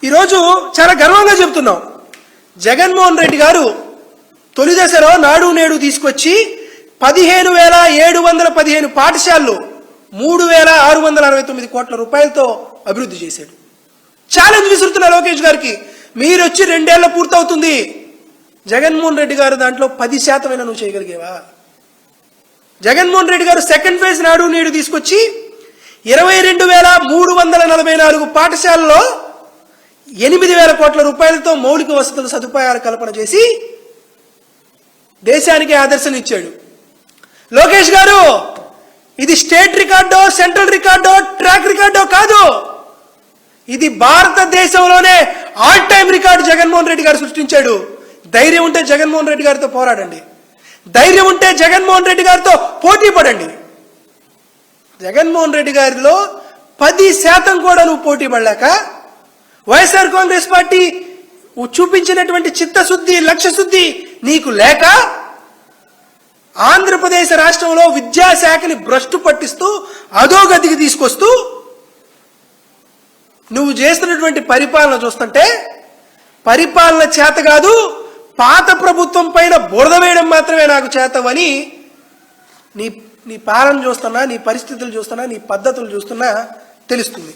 ఈరోజు చాలా గర్వంగా చెప్తున్నాం, జగన్మోహన్ రెడ్డి గారు తొలి దశలో నాడు నేడు తీసుకొచ్చి 15,715 పాఠశాలలు 3,669 కోట్ల రూపాయలతో అభివృద్ధి చేశాడు. ఛాలెంజ్ విసురుతున్నా లోకేష్ గారికి, మీరు వచ్చి 2 ఏళ్ల పూర్తవుతుంది, జగన్మోహన్ రెడ్డి గారు దాంట్లో 10% నువ్వు చేయగలిగేవా? జగన్మోహన్ రెడ్డి గారు సెకండ్ ఫేజ్ నాడు నేడు తీసుకొచ్చి 22,344 పాఠశాలలో 8,000 కోట్ల రూపాయలతో మౌలిక వసతుల సదుపాయాల కల్పన చేసి దేశానికి ఆదర్శం ఇచ్చాడు. లోకేష్ గారు, ఇది state Ricardo, central Ricardo, track Ricardo కాదు, ఇది భారతదేశంలోనే all time record Jaganmohan Reddy గారు సృష్టించాడు. ధైర్యం ఉంటే జగన్మోహన్ రెడ్డి గారితో పోరాడండి, ధైర్యం ఉంటే జగన్మోహన్ రెడ్డి గారితో పోటీ పడండి. జగన్మోహన్ రెడ్డి గారిలో 10% కూడా నువ్వు పోటీ పడలేక, వైఎస్ఆర్ కాంగ్రెస్ పార్టీ చూపించినటువంటి చిత్తశుద్ధి, లక్ష్యశుద్ధి నీకు లేక, ఆంధ్రప్రదేశ్ రాష్ట్రంలో విద్యాశాఖని భ్రష్టు పట్టిస్తూ అధోగతికి తీసుకొస్తూ నువ్వు చేస్తున్నటువంటి పరిపాలన చూస్తుంటే పరిపాలన చేత కాదు, పాత ప్రభుత్వం పైన బురద వేయడం మాత్రమే నాకు చేతవని నీ పాలన చూస్తున్నా, నీ పరిస్థితులు చూస్తున్నా, నీ పద్ధతులు చూస్తున్నా తెలుస్తుంది.